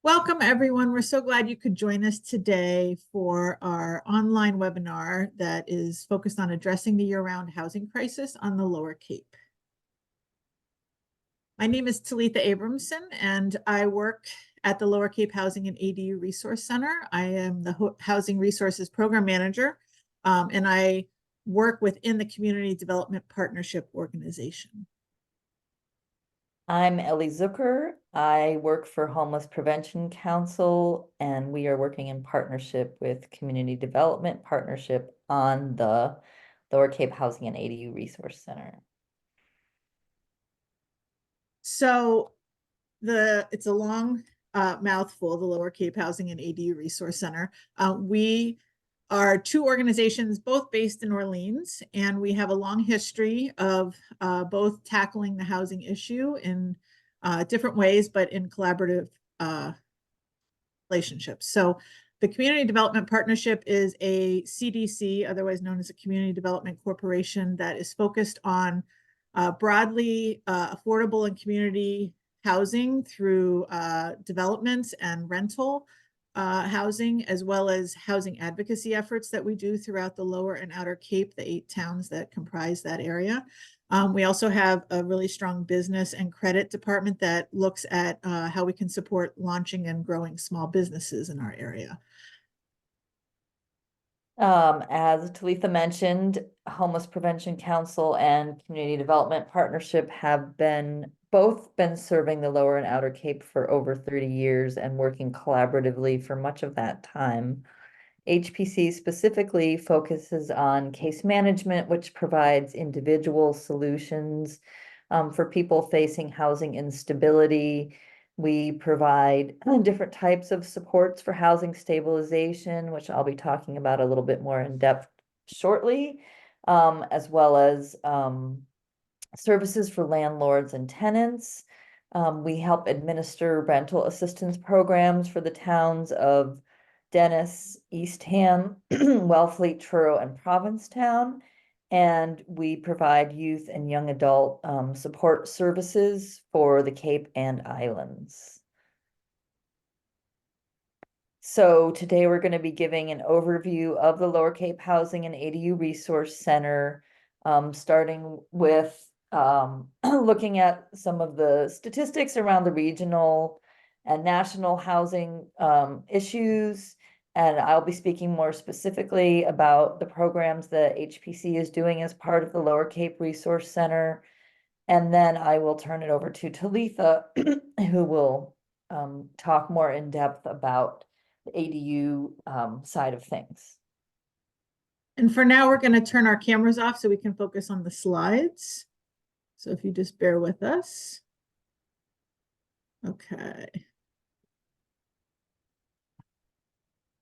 Welcome, everyone. We're so glad you could join us today for our online webinar that is focused on addressing the year-round housing crisis on the Lower Cape. My name is Talitha Abramson, and I work at the Lower Cape Housing and ADU Resource Center. I am the Housing Resources Program Manager, and I work within the Community Development Partnership Organization. I'm Ellie Zucker. I work for Homeless Prevention Council, and we are working in partnership with Community Development Partnership on the Lower Cape Housing and ADU Resource Center. So it's a long mouthful, the Lower Cape Housing and ADU Resource Center. We are two organizations, both based in Orleans, and we have a long history of both tackling the housing issue in different ways, but in collaborative relationships. So the Community Development Partnership is a CDC, otherwise known as a Community Development Corporation, that is focused on broadly affordable and community housing through developments and rental housing, as well as housing advocacy efforts that we do throughout the Lower and Outer Cape, the 8 towns that comprise that area. We also have a really strong business and credit department that looks at how we can support launching and growing small businesses in our area. As Talitha mentioned, Homeless Prevention Council and Community Development Partnership have both been serving the Lower and Outer Cape for over 30 years and working collaboratively for much of that time. HPC specifically focuses on case management, which provides individual solutions for people facing housing instability. We provide different types of supports for housing stabilization, which I'll be talking about a little bit more in depth shortly, as well as services for landlords and tenants. We help administer rental assistance programs for the towns of Dennis, Eastham, Wellfleet, Truro, and Provincetown. And we provide youth and young adult support services for the Cape and Islands. So today we're going to be giving an overview of the Lower Cape Housing and ADU Resource Center, starting with looking at some of the statistics around the regional and national housing issues. And I'll be speaking more specifically about the programs that HPC is doing as part of the Lower Cape Resource Center. And then I will turn it over to Talitha, who will talk more in depth about the ADU side of things. And for now, we're going to turn our cameras off so we can focus on the slides. So if you just bear with us. Okay.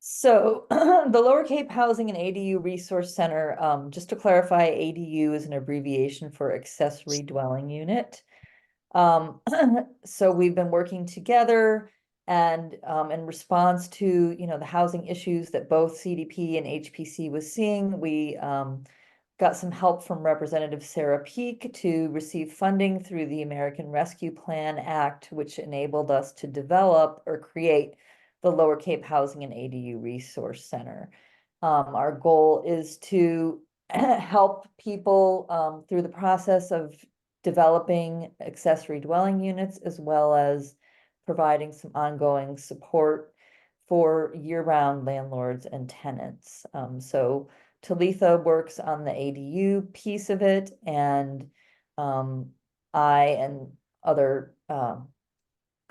So the Lower Cape Housing and ADU Resource Center, just to clarify, ADU is an abbreviation for accessory dwelling unit. So we've been working together, and in response to the housing issues that both CDP and HPC was seeing, we got some help from Representative Sarah Peak to receive funding through the American Rescue Plan Act, which enabled us to develop or create the Lower Cape Housing and ADU Resource Center. Our goal is to help people through the process of developing accessory dwelling units, as well as providing some ongoing support for year-round landlords and tenants. So Talitha works on the ADU piece of it, and I and other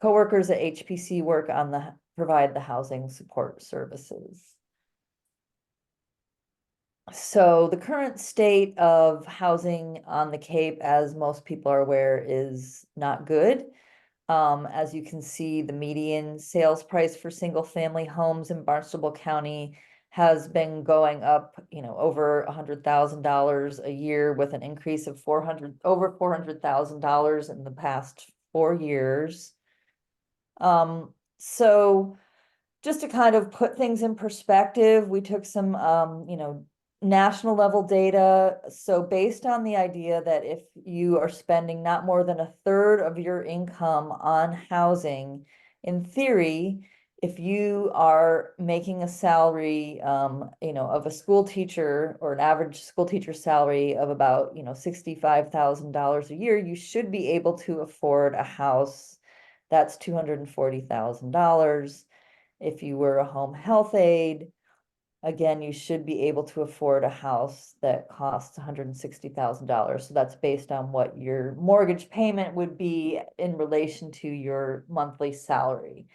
coworkers at HPC work on provide the housing support services. So the current state of housing on the Cape, as most people are aware, is not good. As you can see, the median sales price for single-family homes in Barnstable County has been going up, over $100,000 a year, with an increase of over $400,000 in the past 4 years. So just to kind of put things in perspective, we took some, national level data. So based on the idea that if you are spending not more than a third of your income on housing, in theory, if you are making a salary, of a school teacher or an average school teacher salary of about, $65,000 a year, you should be able to afford a house that's $240,000. If you were a home health aide, again, you should be able to afford a house that costs $160,000. So that's based on what your mortgage payment would be in relation to your monthly salary.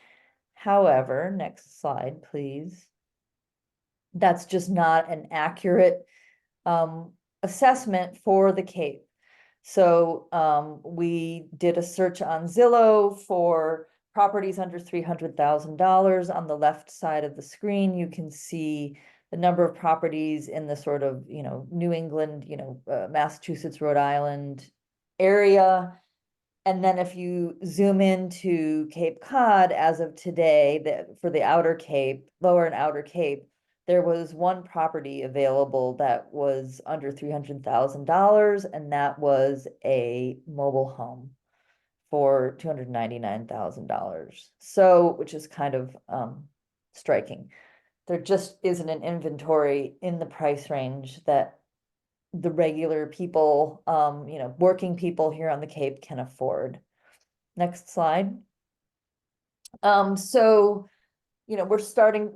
However, next slide, please. That's just not an accurate assessment for the Cape. So we did a search on Zillow for properties under $300,000. On the left side of the screen, you can see the number of properties in the sort of, New England, Massachusetts, Rhode Island area. And then if you zoom into Cape Cod as of today, that for the outer Cape, lower and outer Cape, there was one property available that was under $300,000, and that was a mobile home for $299,000. So, which is kind of striking. There just isn't an inventory in the price range that the regular people, working people here on the Cape can afford. Next slide. So, we're starting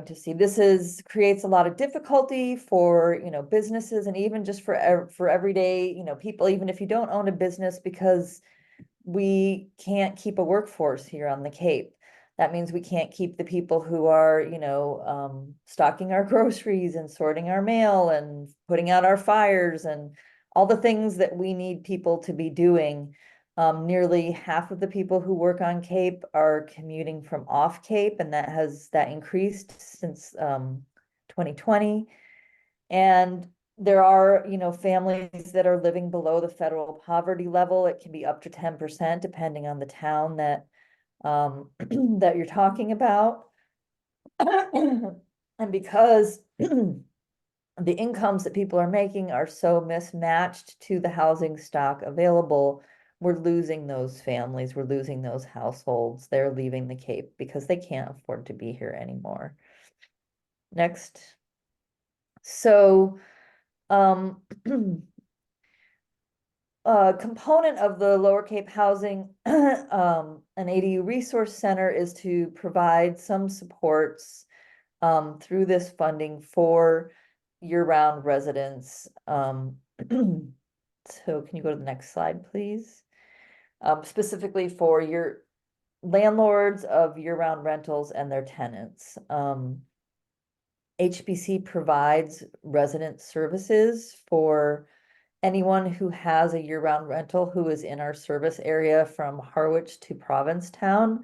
to see this creates a lot of difficulty for, businesses and even just for everyday, people, even if you don't own a business, because we can't keep a workforce here on the Cape. That means we can't keep the people who are, stocking our groceries and sorting our mail and putting out our fires and all the things that we need people to be doing. Nearly half of the people who work on Cape are commuting from off Cape, and that increased since 2020. And there are, families that are living below the federal poverty level. It can be up to 10% depending on the town that that you're talking about. And because the incomes that people are making are so mismatched to the housing stock available, we're losing those families, we're losing those households. They're leaving the Cape because they can't afford to be here anymore. Next. So, a component of the Lower Cape Housing, an ADU Resource Center, is to provide some supports through this funding for year-round residents. So can you go to the next slide, please? Specifically for your landlords of year-round rentals and their tenants. HBC provides resident services for anyone who has a year-round rental who is in our service area from Harwich to Provincetown.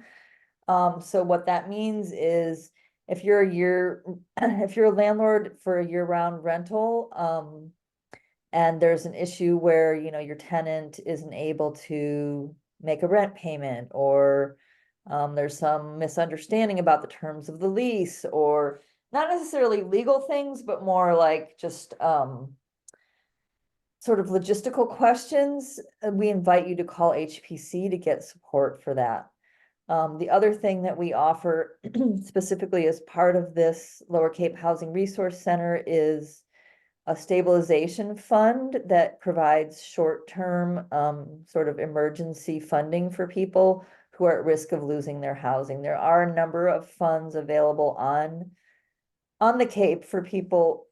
So what that means is if you're a landlord for a year-round rental, and there's an issue where, your tenant isn't able to make a rent payment, or there's some misunderstanding about the terms of the lease, or not necessarily legal things, but more like just sort of logistical questions, we invite you to call HPC to get support for that. The other thing that we offer specifically as part of this Lower Cape Housing Resource Center is a stabilization fund that provides short-term sort of emergency funding for people who are at risk of losing their housing. There are a number of funds available on the Cape for people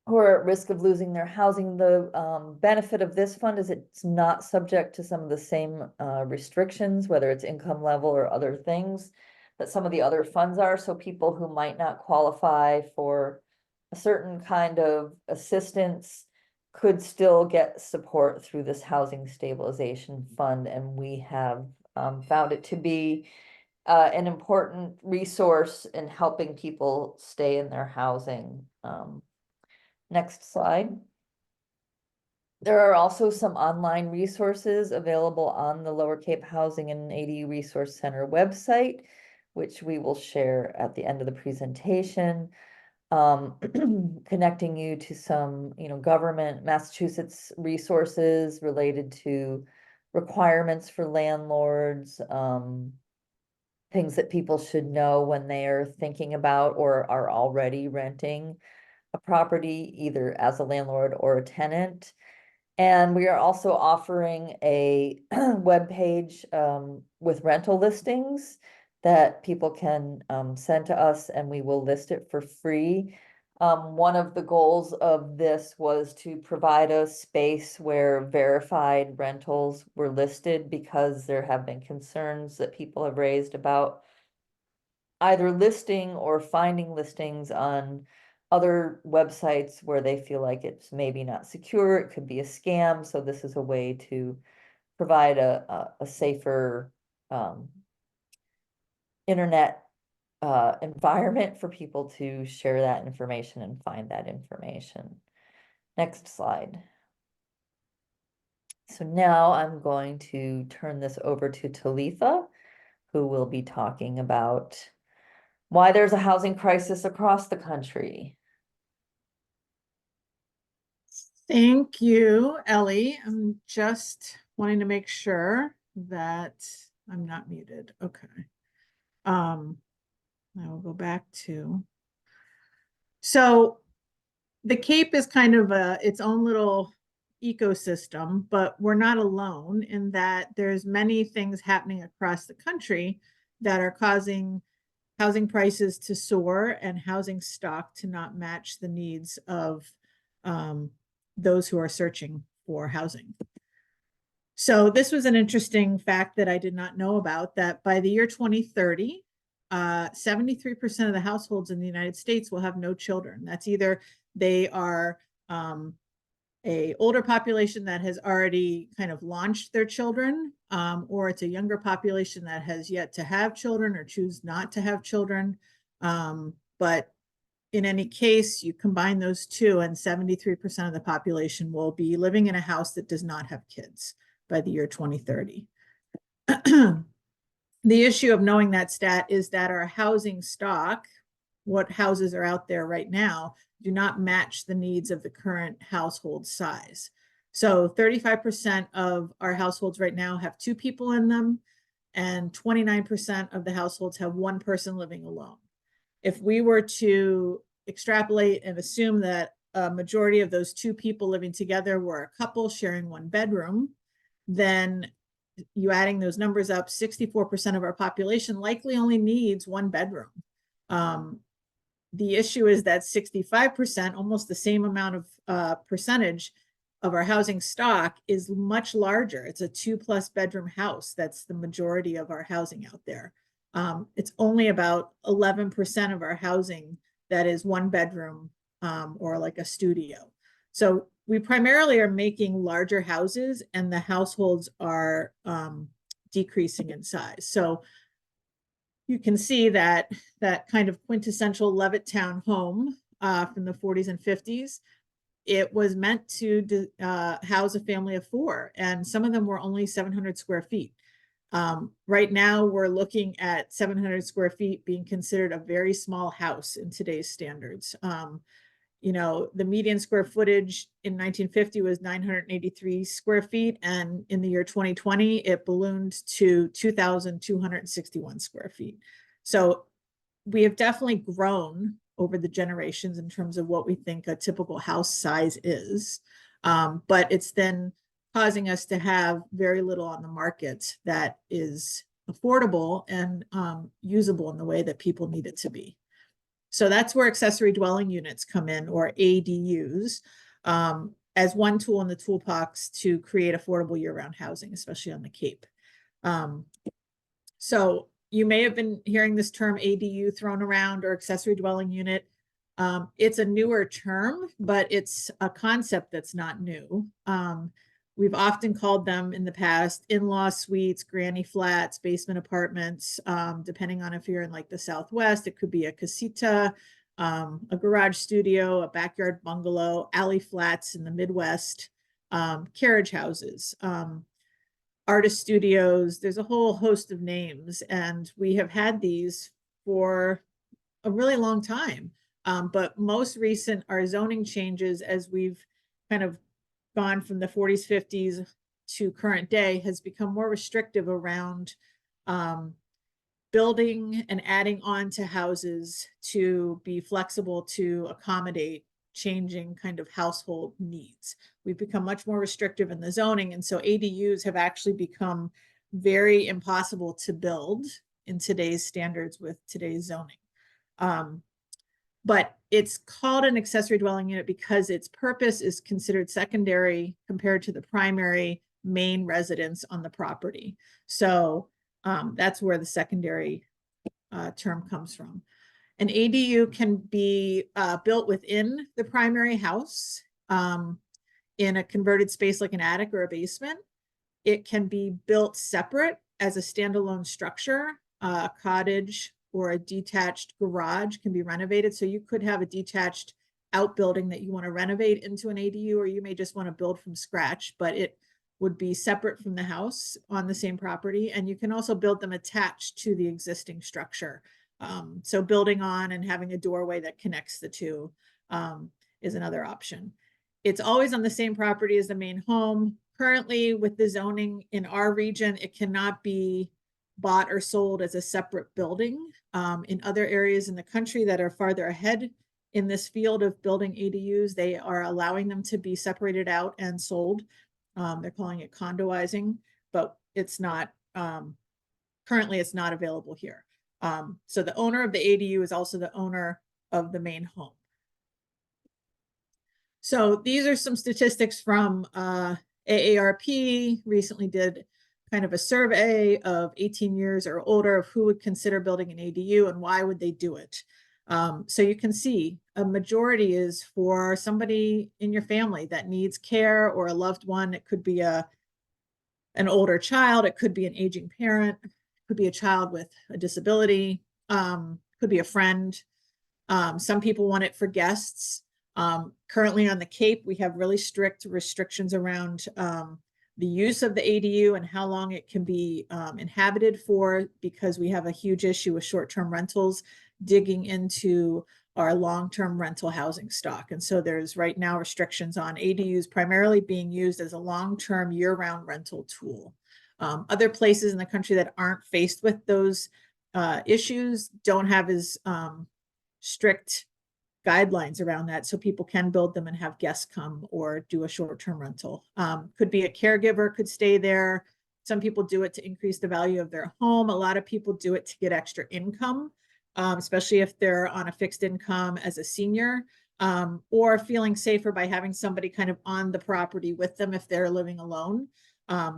who are at risk of losing their housing. The benefit of this fund is it's not subject to some of the same restrictions, whether it's income level or other things, that some of the other funds are. So people who might not qualify for a certain kind of assistance could still get support through this housing stabilization fund. And we have found it to be an important resource in helping people stay in their housing. Next slide. There are also some online resources available on the Lower Cape Housing and ADU Resource Center website, which we will share at the end of the presentation, connecting you to some, government Massachusetts resources related to requirements for landlords, things that people should know when they are thinking about or are already renting a property, either as a landlord or a tenant. And we are also offering a webpage with rental listings that people can send to us, and we will list it for free. One of the goals of this was to provide a space where verified rentals were listed, because there have been concerns that people have raised about either listing or finding listings on other websites where they feel like it's maybe not secure, it could be a scam. So this is a way to provide a safer internet environment for people to share that information and find that information. Next slide. So now I'm going to turn this over to Talitha, who will be talking about why there's a housing crisis across the country. Thank you, Ellie. I'm just wanting to make sure that I'm not muted. Okay. I will go back to. So the Cape is kind of its own little ecosystem, but we're not alone in that there's many things happening across the country that are causing housing prices to soar and housing stock to not match the needs of those who are searching for housing. So this was an interesting fact that I did not know about, that by the year 2030, 73% of the households in the United States will have no children. That's either they are a older population that has already kind of launched their children, or it's a younger population that has yet to have children or choose not to have children. But in any case, you combine those two and 73% of the population will be living in a house that does not have kids by the year 2030. The issue of knowing that stat is that our housing stock, what houses are out there right now, do not match the needs of the current household size. So 35% of our households right now have two people in them, and 29% of the households have one person living alone. If we were to extrapolate and assume that a majority of those two people living together were a couple sharing one bedroom, then you adding those numbers up, 64% of our population likely only needs one bedroom. The issue is that 65%, almost the same amount of percentage of our housing stock, is much larger. It's a 2+ bedroom house. That's the majority of our housing out there. It's only about 11% of our housing that is one bedroom or like a studio. So we primarily are making larger houses, and the households are decreasing in size. So you can see that kind of quintessential Levittown home from the 40s and 50s, it was meant to house a family of four, and some of them were only 700 square feet. Right now, we're looking at 700 square feet being considered a very small house in today's standards. You know, the median square footage in 1950 was 983 square feet, and in the year 2020, it ballooned to 2,261 square feet. So we have definitely grown over the generations in terms of what we think a typical house size is, but it's then causing us to have very little on the market that is affordable and usable in the way that people need it to be. So that's where accessory dwelling units come in, or ADUs, as one tool in the toolbox to create affordable year-round housing, especially on the Cape. So you may have been hearing this term ADU thrown around, or accessory dwelling unit. It's a newer term, but it's a concept that's not new. We've often called them in the past in-law suites, granny flats, basement apartments. Depending on if you're in like the Southwest, it could be a casita, a garage studio, a backyard bungalow, alley flats in the Midwest, carriage houses, artist studios. There's a whole host of names, and we have had these for a really long time. But most recent are zoning changes as we've kind of gone from the 40s, 50s to current day has become more restrictive around building and adding on to houses to be flexible to accommodate changing kind of household needs. We've become much more restrictive in the zoning, and so ADUs have actually become very impossible to build in today's standards with today's zoning. But it's called an accessory dwelling unit because its purpose is considered secondary compared to the primary main residence on the property. So that's where the secondary term comes from. An ADU can be built within the primary house in a converted space like an attic or a basement. It can be built separate as a standalone structure. A cottage or a detached garage can be renovated. So you could have a detached outbuilding that you want to renovate into an ADU, or you may just want to build from scratch, but it would be separate from the house on the same property. And you can also build them attached to the existing structure. So building on and having a doorway that connects the two is another option. It's always on the same property as the main home. Currently, with the zoning in our region, it cannot be bought or sold as a separate building. In other areas in the country that are farther ahead in this field of building ADUs, they are allowing them to be separated out and sold. They're calling it condoizing, but it's not, currently it's not available here. So the owner of the ADU is also the owner of the main home. So these are some statistics from AARP recently did kind of a survey of 18 years or older of who would consider building an ADU and why would they do it. So you can see a majority is for somebody in your family that needs care or a loved one. It could be an older child. It could be an aging parent. It could be a child with a disability. Could be a friend. Some people want it for guests. Currently on the Cape, we have really strict restrictions around the use of the ADU and how long it can be inhabited for, because we have a huge issue with short-term rentals digging into our long-term rental housing stock. And so there's right now restrictions on ADUs primarily being used as a long-term year-round rental tool. Other places in the country that aren't faced with those issues don't have as strict guidelines around that, so people can build them and have guests come or do a short-term rental. Could be a caregiver could stay there. Some people do it to increase the value of their home. A lot of people do it to get extra income, especially if they're on a fixed income as a senior, or feeling safer by having somebody kind of on the property with them if they're living alone,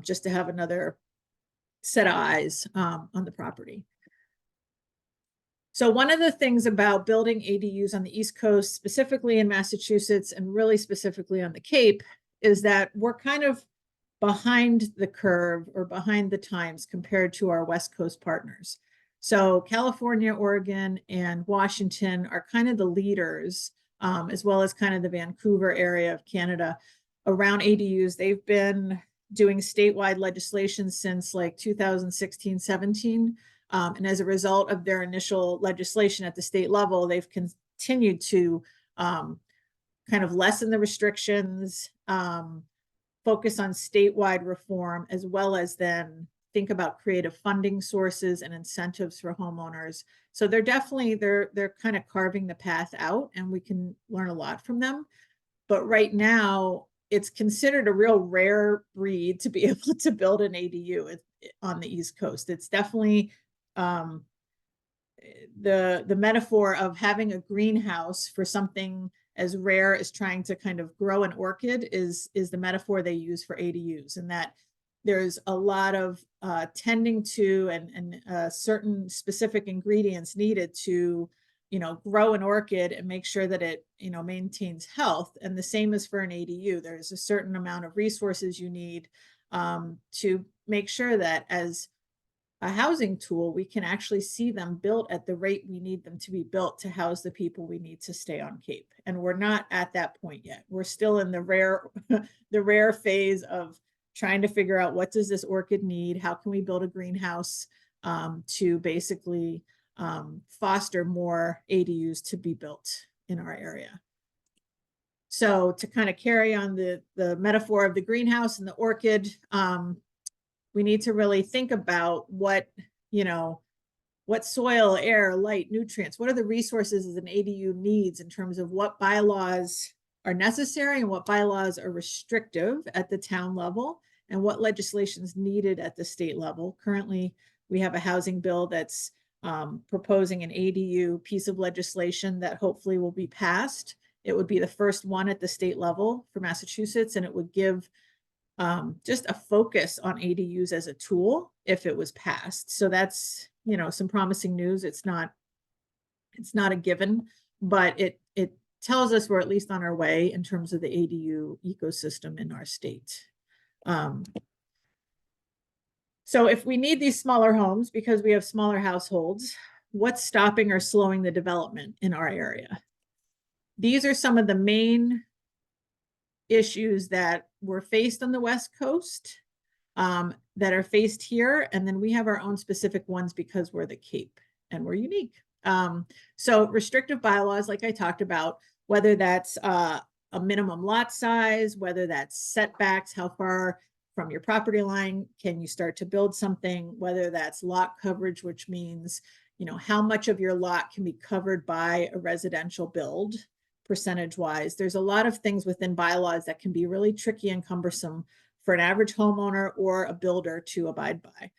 just to have another set of eyes on the property. So one of the things about building ADUs on the East Coast, specifically in Massachusetts and really specifically on the Cape, is that we're kind of behind the curve or behind the times compared to our West Coast partners. So California, Oregon, and Washington are kind of the leaders, as well as kind of the Vancouver area of Canada around ADUs. They've been doing statewide legislation since like 2016, 17. And as a result of their initial legislation at the state level, they've continued to kind of lessen the restrictions, focus on statewide reform, as well as then think about creative funding sources and incentives for homeowners. So they're definitely, they're kind of carving the path out, and we can learn a lot from them. But right now, it's considered a real rare breed to be able to build an ADU on the East Coast. It's definitely the metaphor of having a greenhouse for something as rare as trying to kind of grow an orchid is the metaphor they use for ADUs, and that there's a lot of tending to and certain specific ingredients needed to, you know, grow an orchid and make sure that it, you know, maintains health. And the same is for an ADU. There's a certain amount of resources you need to make sure that as a housing tool, we can actually see them built at the rate we need them to be built to house the people we need to stay on Cape. And we're not at that point yet. We're still in the rare phase of trying to figure out, what does this orchid need? How can we build a greenhouse to basically foster more ADUs to be built in our area? So to kind of carry on the metaphor of the greenhouse and the orchid, we need to really think about what, you know, what soil, air, light, nutrients, what are the resources an ADU needs in terms of what bylaws are necessary and what bylaws are restrictive at the town level and what legislation is needed at the state level. Currently, we have a housing bill that's proposing an ADU piece of legislation that hopefully will be passed. It would be the first one at the state level for Massachusetts, and it would give just a focus on ADUs as a tool if it was passed. So that's, you know, some promising news. It's not a given, but it tells us we're at least on our way in terms of the ADU ecosystem in our state. So if we need these smaller homes because we have smaller households, what's stopping or slowing the development in our area? These are some of the main issues that were faced on the West Coast, that are faced here. And then we have our own specific ones because we're the Cape and we're unique. So restrictive bylaws, like I talked about, whether that's a minimum lot size, whether that's setbacks, how far from your property line can you start to build something, whether that's lot coverage, which means, you know, how much of your lot can be covered by a residential build percentage wise. There's a lot of things within bylaws that can be really tricky and cumbersome for an average homeowner or a builder to abide by.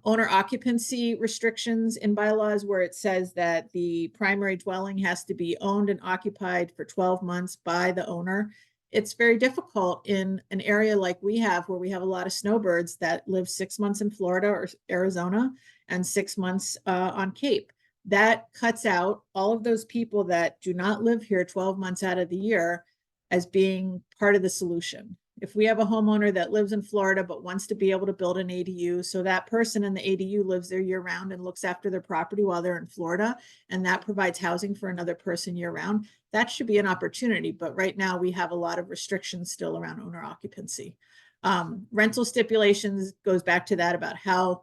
Owner occupancy restrictions in bylaws where it says that the primary dwelling has to be owned and occupied for 12 months by the owner. It's very difficult in an area like we have, where we have a lot of snowbirds that live 6 months in Florida or Arizona and 6 months on Cape. That cuts out all of those people that do not live here 12 months out of the year as being part of the solution. If we have a homeowner that lives in Florida but wants to be able to build an ADU, so that person in the ADU lives there year round and looks after their property while they're in Florida, and that provides housing for another person year round, that should be an opportunity. But right now we have a lot of restrictions still around owner occupancy. Rental stipulations goes back to that about how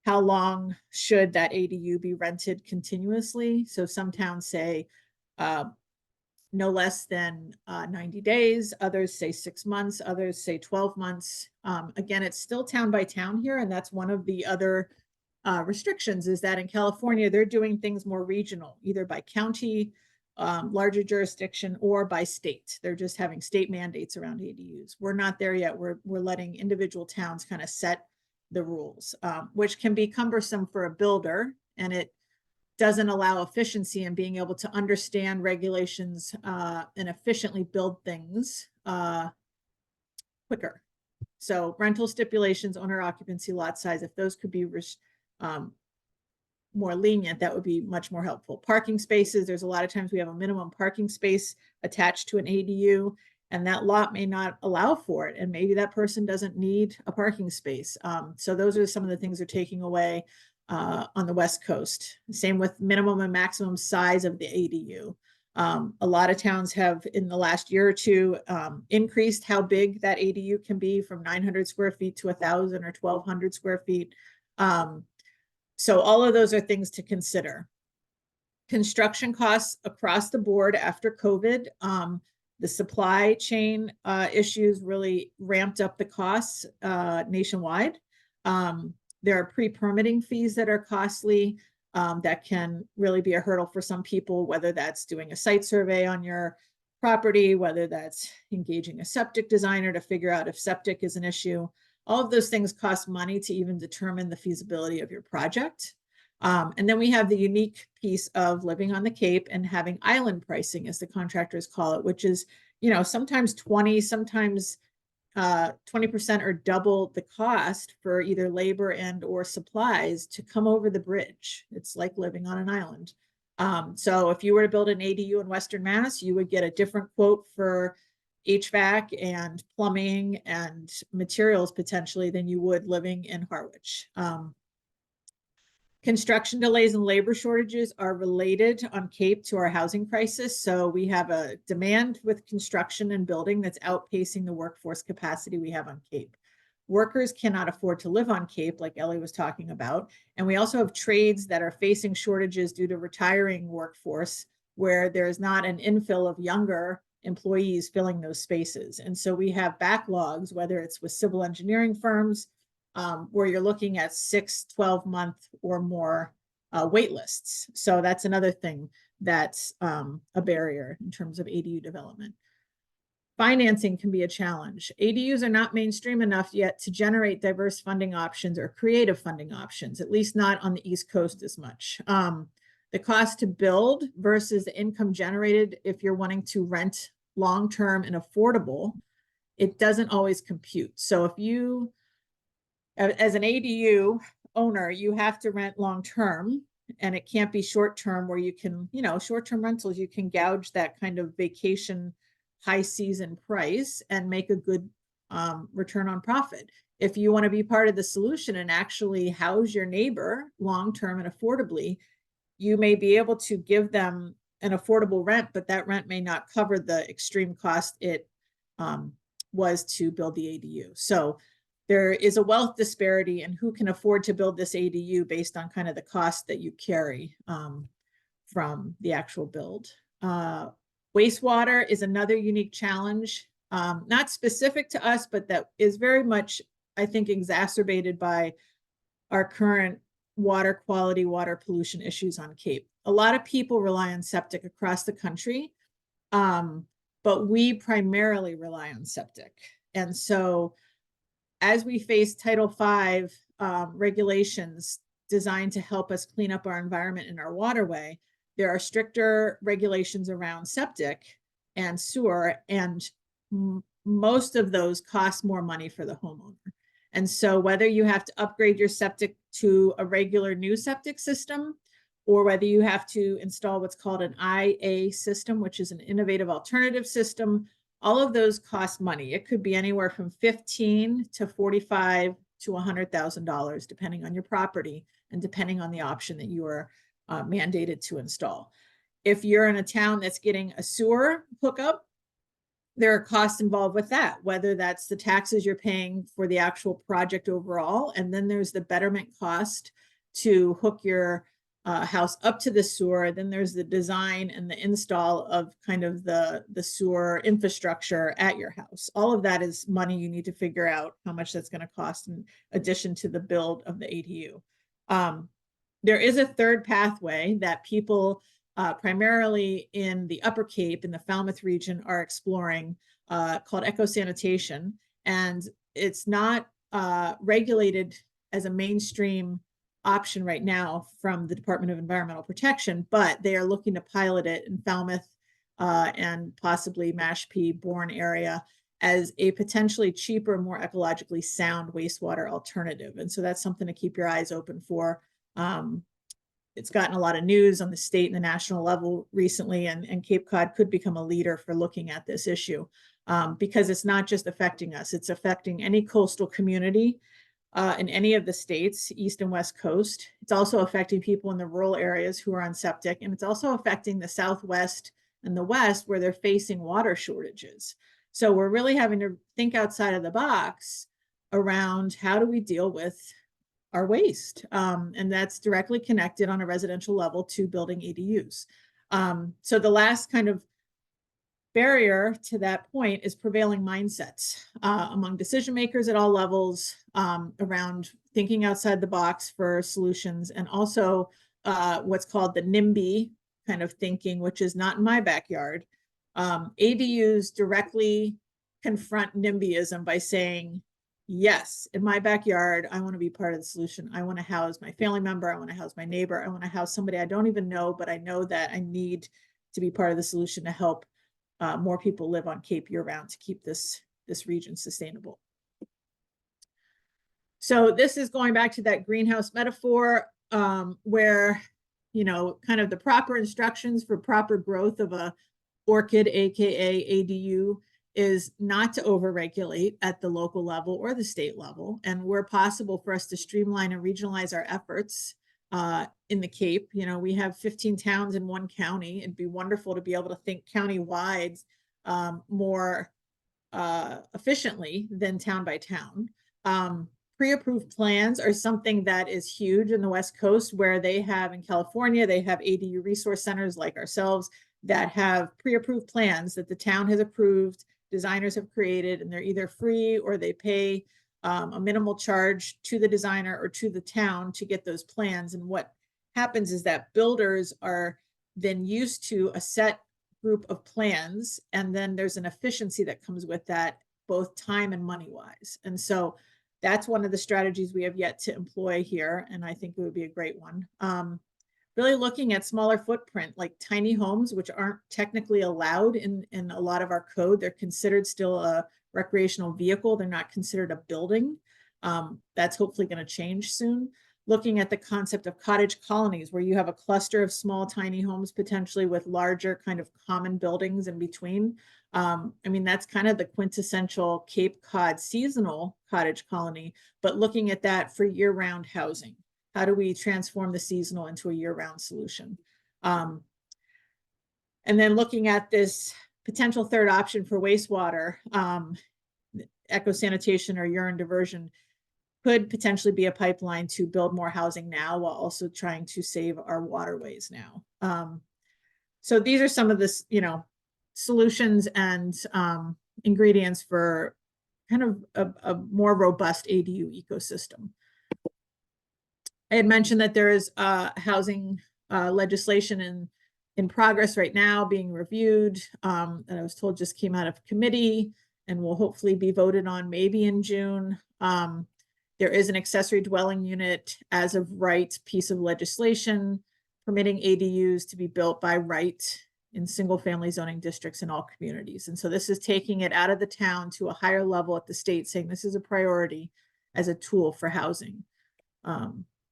long should that ADU be rented continuously. So some towns say no less than 90 days. Others say 6 months. Others say 12 months. Again, it's still town by town here. And that's one of the other restrictions, is that in California, they're doing things more regional, either by county, larger jurisdiction, or by state. They're just having state mandates around ADUs. We're not there yet. We're letting individual towns kind of set the rules, which can be cumbersome for a builder, and it doesn't allow efficiency in being able to understand regulations and efficiently build things quicker. So rental stipulations, owner occupancy, lot size, if those could be more lenient, that would be much more helpful. Parking spaces, there's a lot of times we have a minimum parking space attached to an ADU, and that lot may not allow for it. And maybe that person doesn't need a parking space. So those are some of the things they're taking away on the West Coast. Same with minimum and maximum size of the ADU. A lot of towns have, in the last year or two, increased how big that ADU can be from 900 square feet to 1,000 or 1,200 square feet. So all of those are things to consider. Construction costs across the board after COVID. The supply chain issues really ramped up the costs nationwide. There are pre-permitting fees that are costly, that can really be a hurdle for some people, whether that's doing a site survey on your property, whether that's engaging a septic designer to figure out if septic is an issue. All of those things cost money to even determine the feasibility of your project. And then we have the unique piece of living on the Cape and having island pricing, as the contractors call it, which is, you know, sometimes 20, sometimes 20% or double the cost for either labor and or supplies to come over the bridge. It's like living on an island. So if you were to build an ADU in Western Mass, you would get a different quote for HVAC and plumbing and materials potentially than you would living in Harwich. Construction delays and labor shortages are related on Cape to our housing crisis. So we have a demand with construction and building that's outpacing the workforce capacity we have on Cape. Workers cannot afford to live on Cape, like Ellie was talking about. And we also have trades that are facing shortages due to retiring workforce, where there's not an infill of younger employees filling those spaces. And so we have backlogs, whether it's with civil engineering firms, where you're looking at 6, 12-month or more wait lists. So that's another thing that's a barrier in terms of ADU development. Financing can be a challenge. ADUs are not mainstream enough yet to generate diverse funding options or creative funding options, at least not on the East Coast as much. The cost to build versus the income generated if you're wanting to rent long-term and affordable, it doesn't always compute. So if you, as an ADU owner, you have to rent long-term, and it can't be short-term where you can, short-term rentals, you can gouge that kind of vacation high season price and make a good return on profit. If you want to be part of the solution and actually house your neighbor long-term and affordably, you may be able to give them an affordable rent, but that rent may not cover the extreme cost it was to build the ADU. So there is a wealth disparity in who can afford to build this ADU based on kind of the cost that you carry from the actual build. Wastewater is another unique challenge, not specific to us, but that is very much, I think, exacerbated by our current water quality, water pollution issues on Cape. A lot of people rely on septic across the country, but we primarily rely on septic. And so as we face Title V regulations designed to help us clean up our environment and our waterway, there are stricter regulations around septic and sewer, and most of those cost more money for the homeowner. And so whether you have to upgrade your septic to a regular new septic system, or whether you have to install what's called an IA system, which is an innovative alternative system, all of those cost money. It could be anywhere from $15,000 to $45,000 to $100,000, depending on your property and depending on the option that you are mandated to install. If you're in a town that's getting a sewer hookup, there are costs involved with that, whether that's the taxes you're paying for the actual project overall, and then there's the betterment cost to hook your house up to the sewer. Then there's the design and the install of kind of the sewer infrastructure at your house. All of that is money you need to figure out how much that's going to cost in addition to the build of the ADU. There is a third pathway that people primarily in the Upper Cape, in the Falmouth region, are exploring, called eco-sanitation. And it's not regulated as a mainstream option right now from the Department of Environmental Protection, but they are looking to pilot it in Falmouth and possibly Mashpee, Bourne area as a potentially cheaper, more ecologically sound wastewater alternative. And so that's something to keep your eyes open for. It's gotten a lot of news on the state and the national level recently, and Cape Cod could become a leader for looking at this issue because it's not just affecting us, it's affecting any coastal community in any of the states, East and West Coast. It's also affecting people in the rural areas who are on septic, and it's also affecting the Southwest and the West where they're facing water shortages. So we're really having to think outside of the box around how do we deal with our waste. And that's directly connected on a residential level to building ADUs. So the last kind of barrier to that point is prevailing mindsets among decision makers at all levels around thinking outside the box for solutions, and also what's called the NIMBY kind of thinking, which is not in my backyard. ADUs directly confront NIMBYism by saying, yes, in my backyard, I want to be part of the solution. I want to house my family member. I want to house my neighbor. I want to house somebody I don't even know, but I know that I need to be part of the solution to help more people live on Cape year round to keep this region sustainable. So this is going back to that greenhouse metaphor where, kind of the proper instructions for proper growth of a orchid, AKA ADU, is not to overregulate at the local level or the state level. And where possible for us to streamline and regionalize our efforts in the Cape. We have 15 towns in one county. It'd be wonderful to be able to think county-wide more efficiently than town by town. Pre-approved plans are something that is huge in the West Coast, where they have, in California, they have ADU resource centers like ourselves. that have pre-approved plans that the town has approved, designers have created, and they're either free or they pay a minimal charge to the designer or to the town to get those plans. And what happens is that builders are then used to a set group of plans, and then there's an efficiency that comes with that, both time and money wise. And so that's one of the strategies we have yet to employ here, and I think it would be a great one. Really looking at smaller footprint, like tiny homes, which aren't technically allowed in a lot of our code. They're considered still a recreational vehicle. They're not considered a building. That's hopefully going to change soon. Looking at the concept of cottage colonies, where you have a cluster of small, tiny homes, potentially with larger kind of common buildings in between. I mean, that's kind of the quintessential Cape Cod seasonal cottage colony, but looking at that for year-round housing. How do we transform the seasonal into a year-round solution? And then looking at this potential third option for wastewater, eco sanitation or urine diversion could potentially be a pipeline to build more housing now while also trying to save our waterways now. So these are some of the, solutions and ingredients for kind of a more robust ADU ecosystem. I had mentioned that there is housing legislation in progress right now being reviewed, and I was told just came out of committee and will hopefully be voted on maybe in June. There is an accessory dwelling unit as of right piece of legislation permitting ADUs to be built by right in single family zoning districts in all communities. And so this is taking it out of the town to a higher level at the state, saying this is a priority as a tool for housing.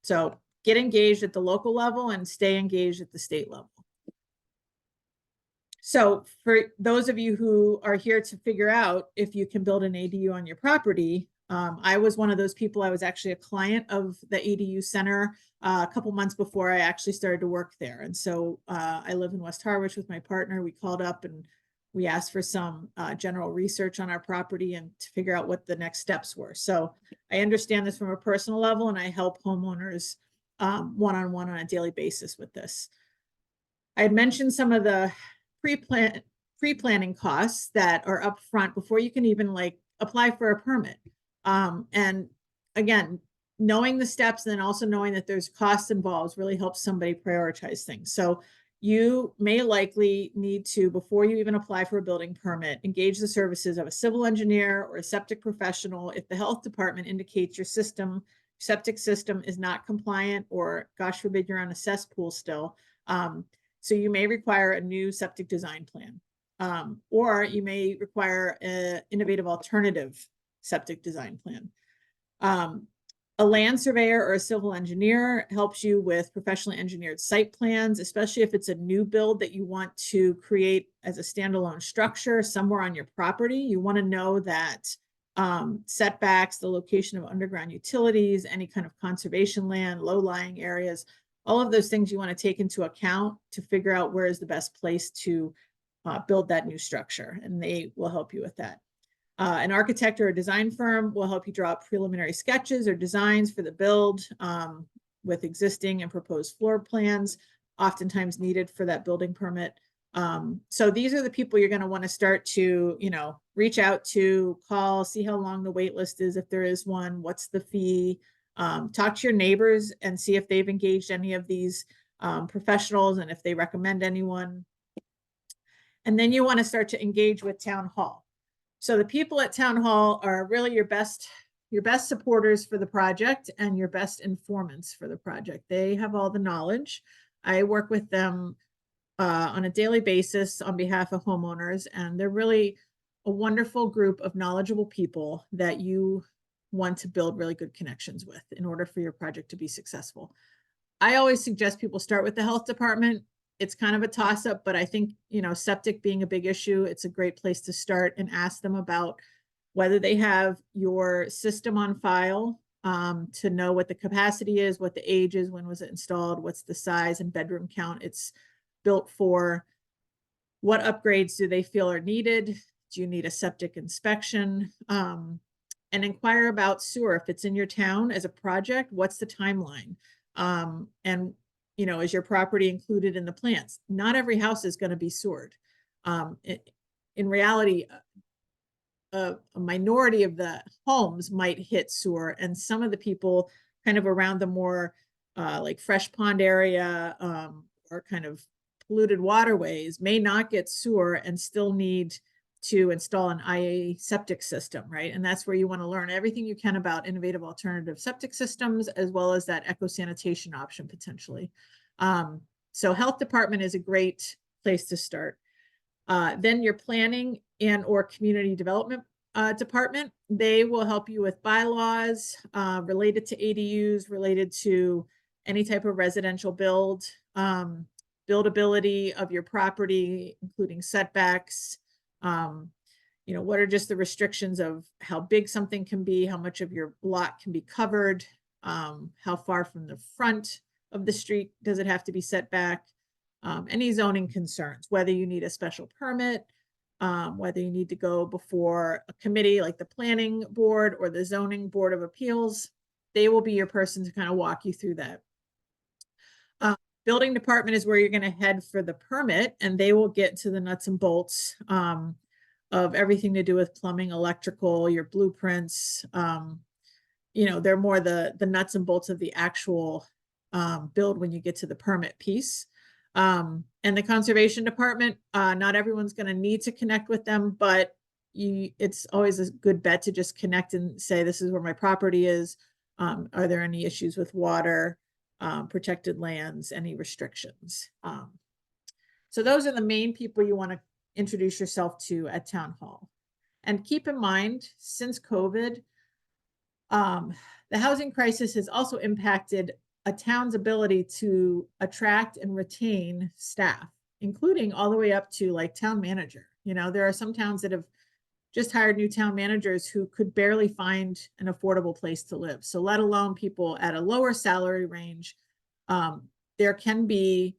So get engaged at the local level and stay engaged at the state level. So for those of you who are here to figure out if you can build an ADU on your property, I was one of those people. I was actually a client of the ADU center a couple months before I actually started to work there. And so I live in West Harwich with my partner. We called up and we asked for some general research on our property and to figure out what the next steps were. So I understand this from a personal level, and I help homeowners one-on-one on a daily basis with this. I had mentioned some of the pre-planning costs that are up front before you can even apply for a permit. And again, knowing the steps and then also knowing that there's costs involved really helps somebody prioritize things. So you may likely need to, before you even apply for a building permit, engage the services of a civil engineer or a septic professional if the health department indicates your septic system is not compliant, or gosh forbid you're on a cesspool still. So you may require a new septic design plan, or you may require an innovative alternative septic design plan. A land surveyor or a civil engineer helps you with professionally engineered site plans, especially if it's a new build that you want to create as a standalone structure somewhere on your property. You want to know that setbacks, the location of underground utilities, any kind of conservation land, low-lying areas, all of those things you want to take into account to figure out where is the best place to build that new structure, and they will help you with that. An architect or a design firm will help you draw up preliminary sketches or designs for the build with existing and proposed floor plans, oftentimes needed for that building permit. So these are the people you're going to want to start to, reach out to, call, see how long the wait list is, if there is one, what's the fee, talk to your neighbors and see if they've engaged any of these professionals and if they recommend anyone. And then you want to start to engage with town hall. So the people at town hall are really your best supporters for the project and your best informants for the project. They have all the knowledge. I work with them on a daily basis on behalf of homeowners, and they're really a wonderful group of knowledgeable people that you want to build really good connections with in order for your project to be successful. I always suggest people start with the health department. It's kind of a toss-up, but I think, septic being a big issue, it's a great place to start and ask them about whether they have your system on file to know what the capacity is, what the age is, when was it installed, what's the size and bedroom count it's built for, what upgrades do they feel are needed, do you need a septic inspection, and inquire about sewer. If it's in your town as a project, what's the timeline? And is your property included in the plans? Not every house is going to be sewered. In reality, a minority of the homes might hit sewer, and some of the people kind of around the more like fresh pond area or kind of polluted waterways may not get sewer and still need to install an IA septic system, right? And that's where you want to learn everything you can about innovative alternative septic systems, as well as that eco-sanitation option potentially. So health department is a great place to start. Then your planning and or community development department, they will help you with bylaws related to ADUs, related to any type of residential build, buildability of your property, including setbacks. What are just the restrictions of how big something can be, how much of your lot can be covered, how far from the front of the street does it have to be set back, any zoning concerns, whether you need a special permit, whether you need to go before a committee like the planning board or the zoning board of appeals. They will be your person to kind of walk you through that. Building department is where you're going to head for the permit, and they will get to the nuts and bolts of everything to do with plumbing, electrical, your blueprints. They're more the nuts and bolts of the actual build when you get to the permit piece. And the conservation department, not everyone's going to need to connect with them, but it's always a good bet to just connect and say, this is where my property is. Are there any issues with water, protected lands, any restrictions? So those are the main people you want to introduce yourself to at town hall. And keep in mind, since COVID, the housing crisis has also impacted a town's ability to attract and retain staff, including all the way up to like town manager. There are some towns that have just hired new town managers who could barely find an affordable place to live. So let alone people at a lower salary range, there can be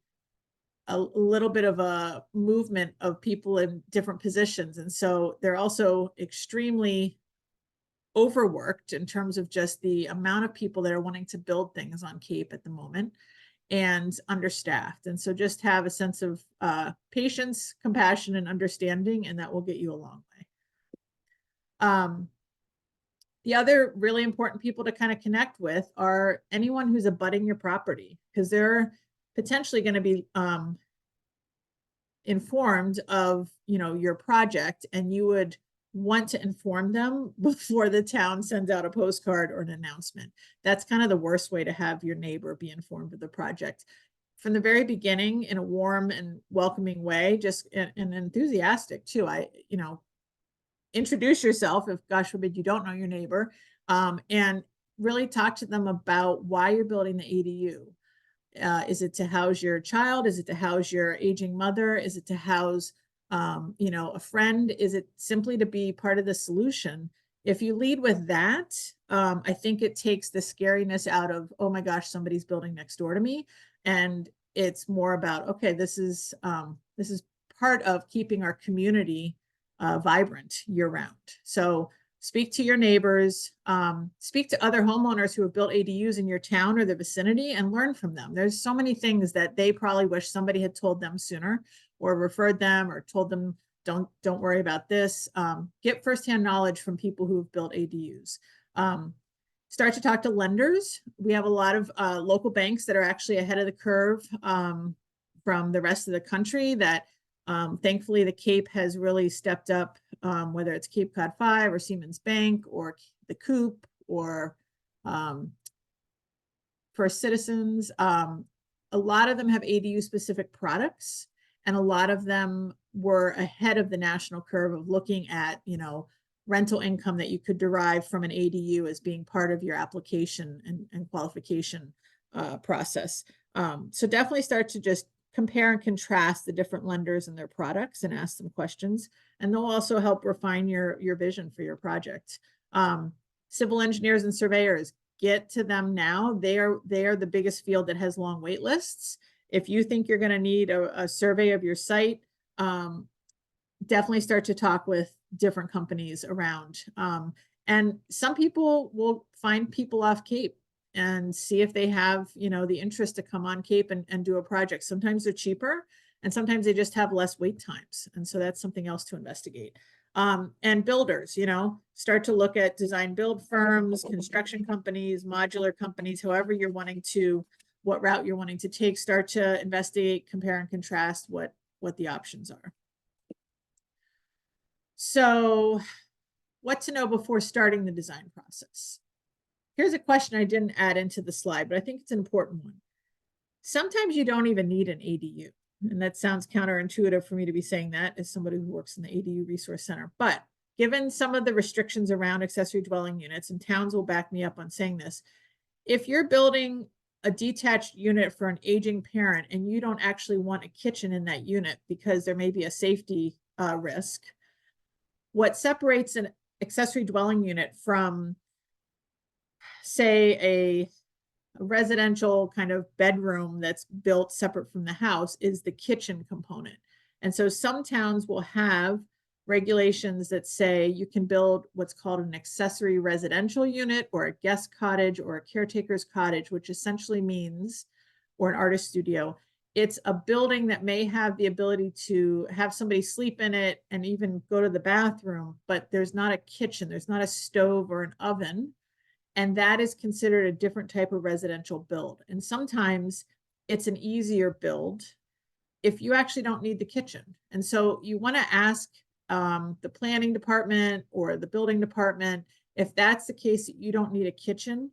a little bit of a movement of people in different positions. And so they're also extremely overworked in terms of just the amount of people that are wanting to build things on Cape at the moment, and understaffed. And so just have a sense of patience, compassion, and understanding, and that will get you a long way. The other really important people to kind of connect with are anyone who's abutting your property, because they're potentially going to be informed of your project, and you would want to inform them before the town sends out a postcard or an announcement. That's kind of the worst way to have your neighbor be informed of the project. From the very beginning, in a warm and welcoming way, just and enthusiastic too. Introduce yourself if, gosh forbid, you don't know your neighbor, and really talk to them about why you're building the ADU. Is it to house your child? Is it to house your aging mother? Is it to house a friend? Is it simply to be part of the solution? If you lead with that, I think it takes the scariness out of, oh my gosh, somebody's building next door to me. And it's more about, okay, this is part of keeping our community vibrant year round. So speak to your neighbors, speak to other homeowners who have built ADUs in your town or the vicinity, and learn from them. There's so many things that they probably wish somebody had told them sooner, or referred them, or told them, don't worry about this. Get firsthand knowledge from people who have built ADUs. Start to talk to lenders. We have a lot of local banks that are actually ahead of the curve from the rest of the country that thankfully the Cape has really stepped up, whether it's Cape Cod 5 or Siemens Bank or the Coop or First Citizens. A lot of them have ADU specific products, and a lot of them were ahead of the national curve of looking at, rental income that you could derive from an ADU as being part of your application and qualification process. So definitely start to just compare and contrast the different lenders and their products and ask them questions. And they'll also help refine your vision for your project. Civil engineers and surveyors, get to them now. They are the biggest field that has long wait lists. If you think you're going to need a survey of your site, definitely start to talk with different companies around. And some people will find people off Cape. and see if they have, the interest to come on Cape and do a project. Sometimes they're cheaper and sometimes they just have less wait times. And so that's something else to investigate. And builders, start to look at design build firms, construction companies, modular companies, however you're wanting to, what route you're wanting to take, start to investigate, compare and contrast what the options are. So what to know before starting the design process? Here's a question I didn't add into the slide, but I think it's an important one. Sometimes you don't even need an ADU. And that sounds counterintuitive for me to be saying that as somebody who works in the ADU Resource Center. But given some of the restrictions around accessory dwelling units, and towns will back me up on saying this, if you're building a detached unit for an aging parent and you don't actually want a kitchen in that unit because there may be a safety risk, what separates an accessory dwelling unit from, say, a residential kind of bedroom that's built separate from the house is the kitchen component. And so some towns will have regulations that say you can build what's called an accessory residential unit or a guest cottage or a caretaker's cottage, which essentially means, or an artist studio, it's a building that may have the ability to have somebody sleep in it and even go to the bathroom, but there's not a kitchen, there's not a stove or an oven. And that is considered a different type of residential build. And sometimes it's an easier build if you actually don't need the kitchen. And so you want to ask the planning department or the building department, if that's the case, that you don't need a kitchen,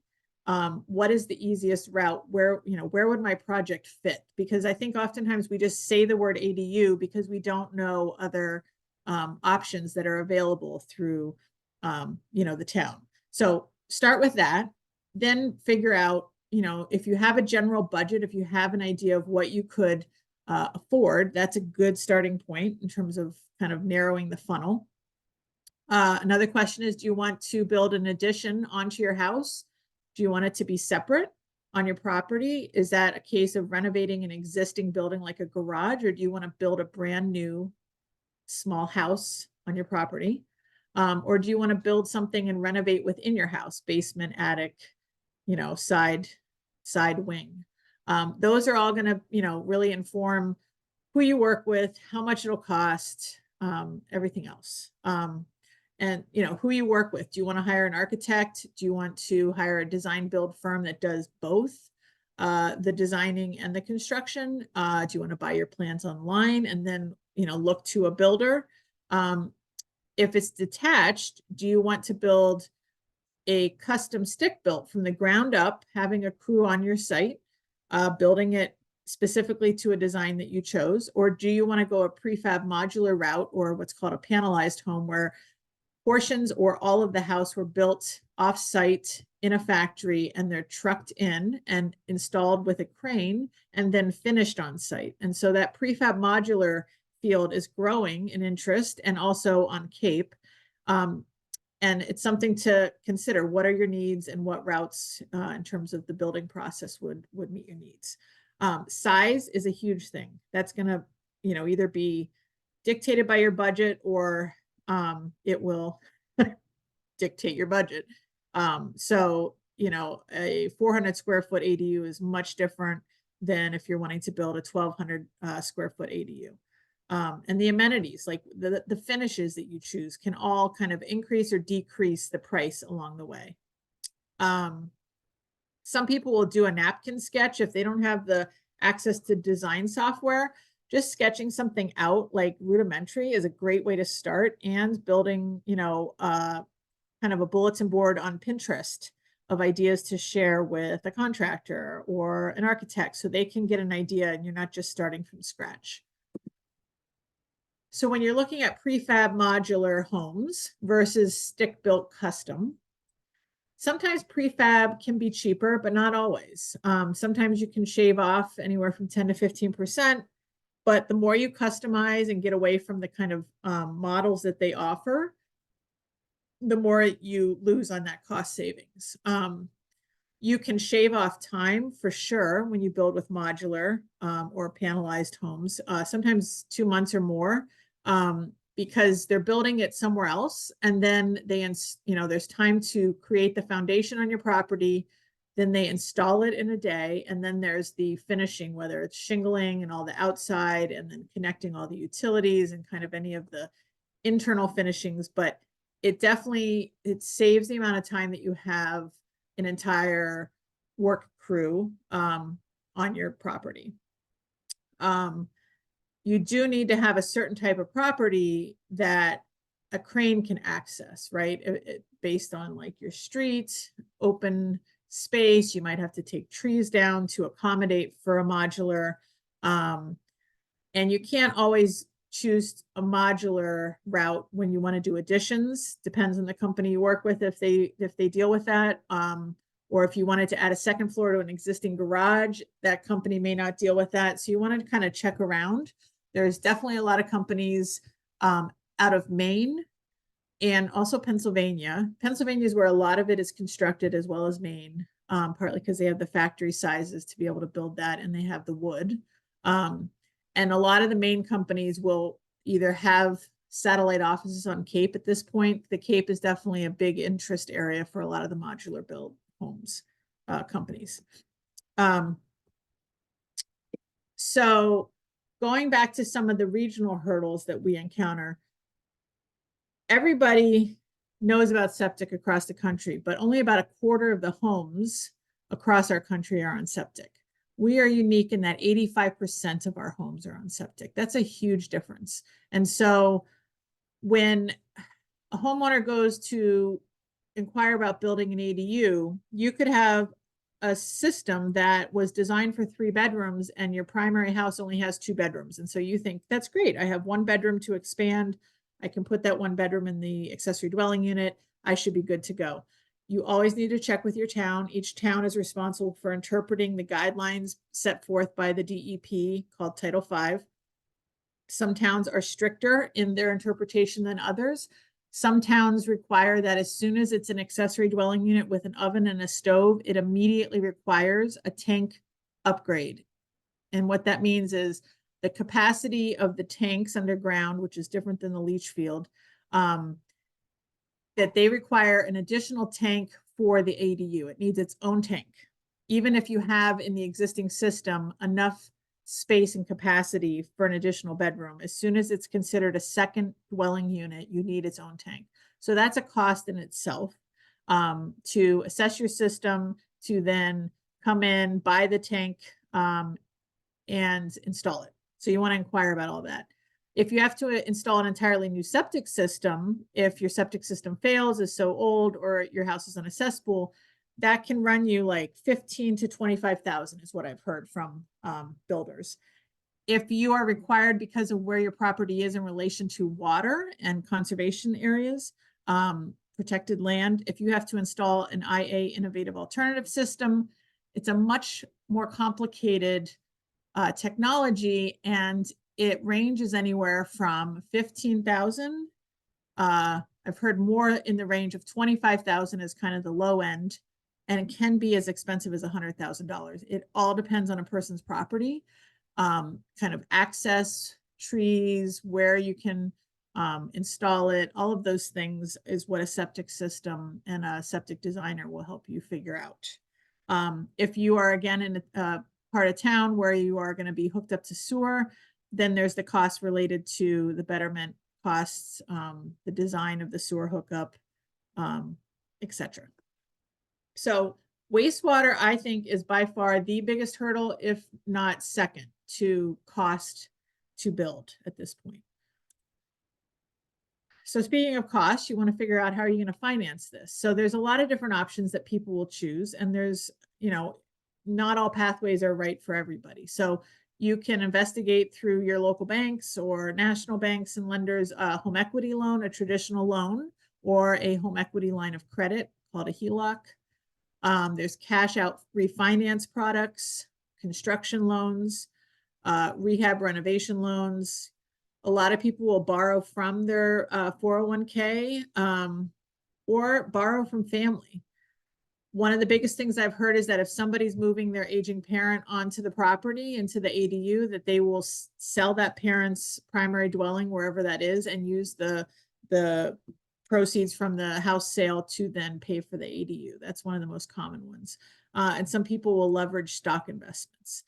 what is the easiest route? Where would my project fit? Because I think oftentimes we just say the word ADU because we don't know other options that are available through, the town. So start with that, then figure out, if you have a general budget, if you have an idea of what you could afford, that's a good starting point in terms of kind of narrowing the funnel. Another question is, do you want to build an addition onto your house? Do you want it to be separate on your property? Is that a case of renovating an existing building like a garage, or do you want to build a brand new small house on your property? Or do you want to build something and renovate within your house, basement, attic, side wing? Those are all going to, really inform who you work with, how much it'll cost, everything else. And, who you work with. Do you want to hire an architect? Do you want to hire a design build firm that does both the designing and the construction? Do you want to buy your plans online and then, look to a builder? If it's detached, do you want to build a custom stick built from the ground up, having a crew on your site, building it specifically to a design that you chose? Or do you want to go a prefab modular route, or what's called a panelized home, where portions or all of the house were built off-site in a factory and they're trucked in and installed with a crane and then finished on site? And so that prefab modular field is growing in interest, and also on Cape. And it's something to consider. What are your needs and what routes in terms of the building process would meet your needs? Size is a huge thing. That's going to, either be dictated by your budget, or it will dictate your budget. So, a 400 square foot ADU is much different than if you're wanting to build a 1,200 square foot ADU. And the amenities, like the finishes that you choose, can all kind of increase or decrease the price along the way. Some people will do a napkin sketch if they don't have the access to design software. Just sketching something out, like rudimentary, is a great way to start, and building, kind of a bulletin board on Pinterest of ideas to share with a contractor or an architect, so they can get an idea and you're not just starting from scratch. So when you're looking at prefab modular homes versus stick-built custom, sometimes prefab can be cheaper, but not always. Sometimes you can shave off anywhere from 10 to 15%, but the more you customize and get away from the kind of models that they offer, the more you lose on that cost savings. You can shave off time for sure when you build with modular or panelized homes, sometimes 2 months or more, because they're building it somewhere else. And then there's time to create the foundation on your property, Then they install it in a day. And then there's the finishing, whether it's shingling and all the outside, and then connecting all the utilities and kind of any of the internal finishings. But it definitely, it saves the amount of time that you have an entire work crew on your property. You do need to have a certain type of property that a crane can access, right? Based on like your street, open space, you might have to take trees down to accommodate for a modular. And you can't always choose a modular route when you want to do additions. Depends on the company you work with if they deal with that. Or if you wanted to add a second floor to an existing garage, that company may not deal with that. So you want to kind of check around. There's definitely a lot of companies out of Maine and also Pennsylvania. Pennsylvania is where a lot of it is constructed, as well as Maine, partly because they have the factory sizes to be able to build that, and they have the wood. And a lot of the Maine companies will either have satellite offices on Cape at this point. The Cape is definitely a big interest area for a lot of the modular build homes companies. So going back to some of the regional hurdles that we encounter, everybody knows about septic across the country, but only about a quarter of the homes across our country are on septic. We are unique in that 85% of our homes are on septic. That's a huge difference. And so when a homeowner goes to inquire about building an ADU, you could have a system that was designed for 3 bedrooms and your primary house only has 2 bedrooms. And so you think, that's great. I have 1 bedroom to expand. I can put that 1 bedroom in the accessory dwelling unit. I should be good to go. You always need to check with your town. Each town is responsible for interpreting the guidelines set forth by the DEP called Title V. Some towns are stricter in their interpretation than others. Some towns require that as soon as it's an accessory dwelling unit with an oven and a stove, it immediately requires a tank upgrade. And what that means is the capacity of the tanks underground, which is different than the leach field, that they require an additional tank for the ADU. It needs its own tank. Even if you have in the existing system enough space and capacity for an additional bedroom, as soon as it's considered a second dwelling unit, you need its own tank. So that's a cost in itself to assess your system, to then come in, buy the tank, and install it. So you want to inquire about all that. If you have to install an entirely new septic system, if your septic system fails, is so old, or your house is on a cesspool, that can run you like 15 to 25,000 is what I've heard from builders. If you are required because of where your property is in relation to water and conservation areas, protected land, if you have to install an IA innovative alternative system, it's a much more complicated technology, and it ranges anywhere from 15,000. I've heard more in the range of 25,000 is kind of the low end, and it can be as expensive as $100,000. It all depends on a person's property, kind of access, trees, where you can install it. All of those things is what a septic system and a septic designer will help you figure out. If you are, again, in a part of town where you are going to be hooked up to sewer, then there's the cost related to the betterment costs, the design of the sewer hookup, etc. So wastewater, I think, is by far the biggest hurdle, if not second, to cost to build at this point. So speaking of cost, you want to figure out how are you going to finance this. So there's a lot of different options that people will choose, and there's, not all pathways are right for everybody. So you can investigate through your local banks or national banks and lenders a home equity loan, a traditional loan, or a home equity line of credit called a HELOC. There's cash out refinance products, construction loans, rehab renovation loans. A lot of people will borrow from their 401k or borrow from family. One of the biggest things I've heard is that if somebody's moving their aging parent onto the property, into the ADU, that they will sell that parent's primary dwelling, wherever that is, and use the proceeds from the house sale to then pay for the ADU. That's one of the most common ones. and some people will leverage stock investments.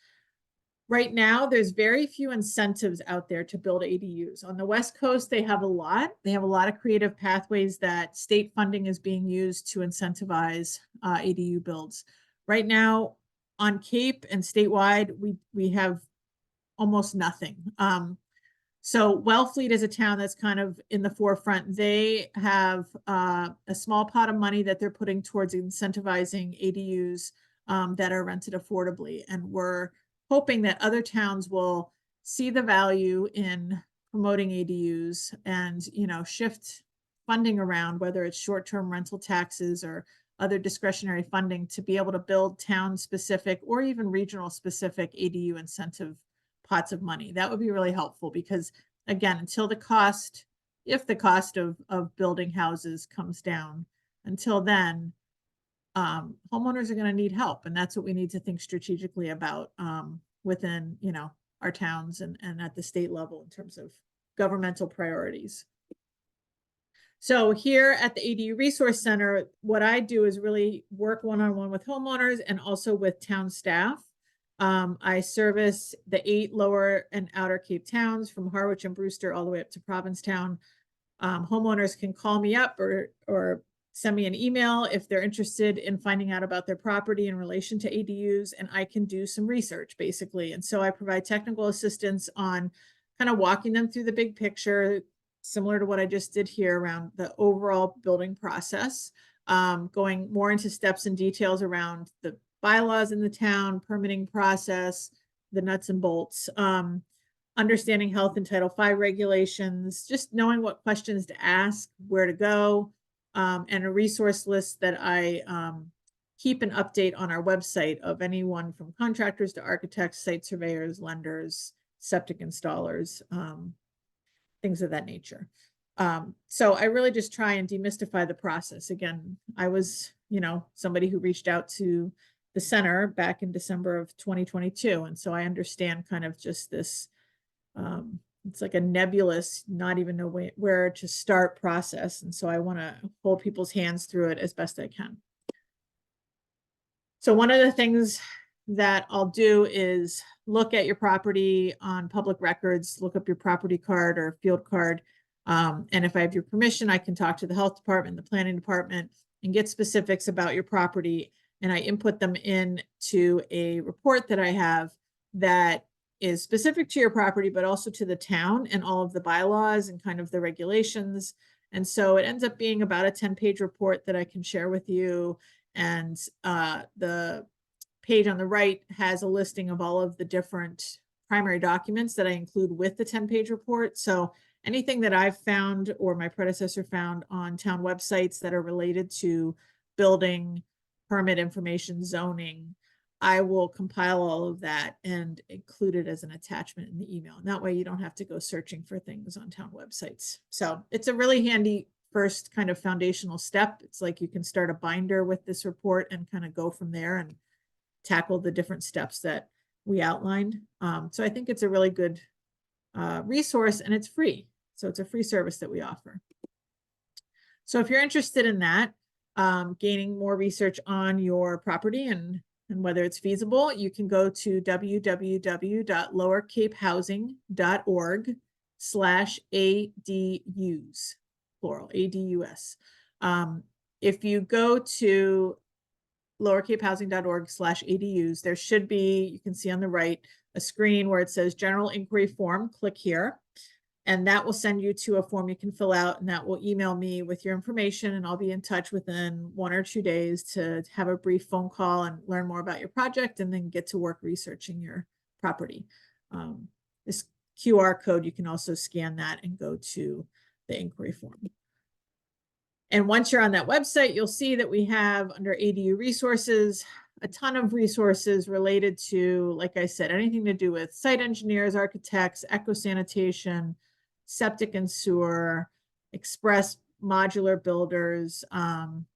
Right now, there's very few incentives out there to build ADUs. On the West Coast, they have a lot. They have a lot of creative pathways that state funding is being used to incentivize ADU builds. Right now, on Cape and statewide, we have almost nothing. So Wellfleet is a town that's kind of in the forefront. They have a small pot of money that they're putting towards incentivizing ADUs that are rented affordably. And we're hoping that other towns will see the value in promoting ADUs and, shift funding around, whether it's short-term rental taxes or other discretionary funding, to be able to build town-specific or even regional-specific ADU incentive pots of money. That would be really helpful because, again, if the cost of building houses comes down, until then, homeowners are going to need help. And that's what we need to think strategically about within, our towns and at the state level in terms of governmental priorities. So here at the ADU Resource Center, what I do is really work one-on-one with homeowners and also with town staff. I service the 8 lower and outer Cape towns from Harwich and Brewster all the way up to Provincetown. Homeowners can call me up or send me an email if they're interested in finding out about their property in relation to ADUs, and I can do some research basically. And so I provide technical assistance on kind of walking them through the big picture, similar to what I just did here around the overall building process, going more into steps and details around the bylaws in the town, permitting process, the nuts and bolts, understanding health and Title V regulations, just knowing what questions to ask, where to go, and a resource list that I keep an update on our website of anyone from contractors to architects, site surveyors, lenders, septic installers, things of that nature. So I really just try and demystify the process. Again, I was, somebody who reached out to the center back in December of 2022. And so I understand kind of just this, it's like a nebulous, not even know where to start process. And so I want to hold people's hands through it as best I can. So one of the things that I'll do is look at your property on public records, look up your property card or field card. And if I have your permission, I can talk to the health department, the planning department, and get specifics about your property. And I input them into a report that I have that is specific to your property, but also to the town and all of the bylaws and kind of the regulations. And so it ends up being about a 10-page report that I can share with you. And the page on the right has a listing of all of the different primary documents that I include with the 10-page report. So anything that I've found or my predecessor found on town websites that are related to building, permit information, zoning, I will compile all of that and include it as an attachment in the email. And that way you don't have to go searching for things on town websites. So it's a really handy first kind of foundational step. It's like you can start a binder with this report and kind of go from there and tackle the different steps that we outlined. So I think it's a really good resource, and it's free. So it's a free service that we offer. So if you're interested in that, gaining more research on your property and whether it's feasible, you can go to www.lowercapehousing.org/ADUs, plural, ADUS. If you go to lowercapehousing.org/ADUs, there should be, you can see on the right, a screen where it says general inquiry form. Click here, and that will send you to a form you can fill out, and that will email me with your information, and I'll be in touch within 1 or 2 days to have a brief phone call and learn more about your project and then get to work researching your property. This QR code, you can also scan that and go to the inquiry form. And once you're on that website, you'll see that we have under ADU resources, a ton of resources related to, like I said, anything to do with site engineers, architects, eco-sanitation, septic and sewer, express modular builders,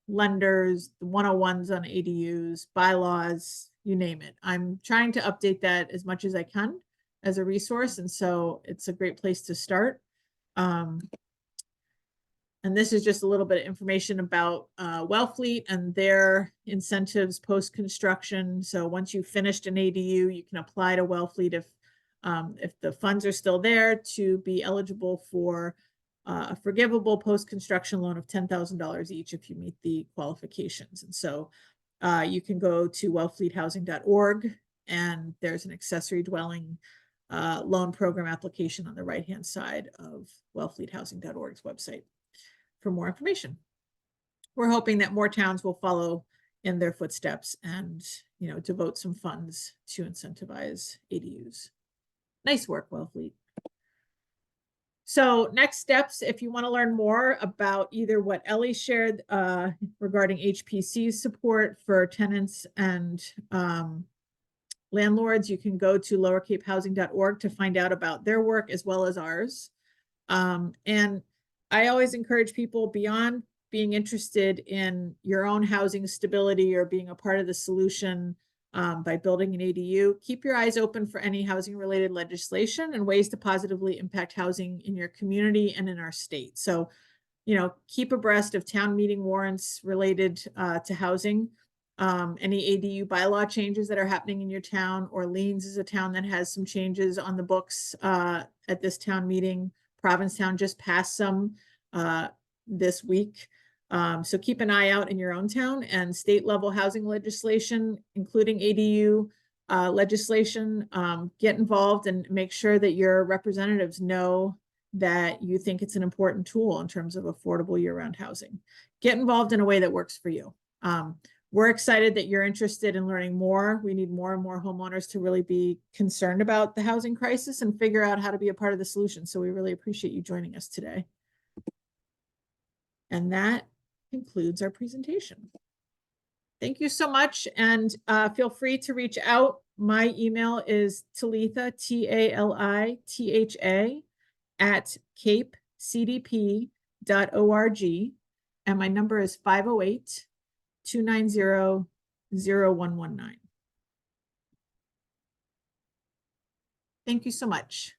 lenders, the 101s on ADUs, bylaws, you name it. I'm trying to update that as much as I can as a resource. And so it's a great place to start. And this is just a little bit of information about Wellfleet and their incentives post-construction. So once you've finished an ADU, you can apply to Wellfleet if the funds are still there to be eligible for a forgivable post-construction loan of $10,000 each if you meet the qualifications. And so you can go to wellfleethousing.org, and there's an accessory dwelling loan program application on the right-hand side of wellfleethousing.org's website for more information. We're hoping that more towns will follow in their footsteps and, devote some funds to incentivize ADUs. Nice work, Wellfleet. So next steps, if you want to learn more about either what Ellie shared regarding HPC's support for tenants and landlords, you can go to lowercapehousing.org to find out about their work as well as ours. And I always encourage people, beyond being interested in your own housing stability or being a part of the solution by building an ADU, keep your eyes open for any housing related legislation and ways to positively impact housing in your community and in our state. So, keep abreast of town meeting warrants related to housing, any ADU bylaw changes that are happening in your town. Orleans is a town that has some changes on the books at this town meeting. Provincetown just passed some this week. So keep an eye out in your own town, and state level housing legislation, including ADU legislation. Get involved and make sure that your representatives know that you think it's an important tool in terms of affordable year-round housing. Get involved in a way that works for you. We're excited that you're interested in learning more. We need more and more homeowners to really be concerned about the housing crisis and figure out how to be a part of the solution. So we really appreciate you joining us today. And that concludes our presentation. Thank you so much. And feel free to reach out. My email is Talitha, TALITHA @capecdp.org. And my number is 508-290-0119. Thank you so much.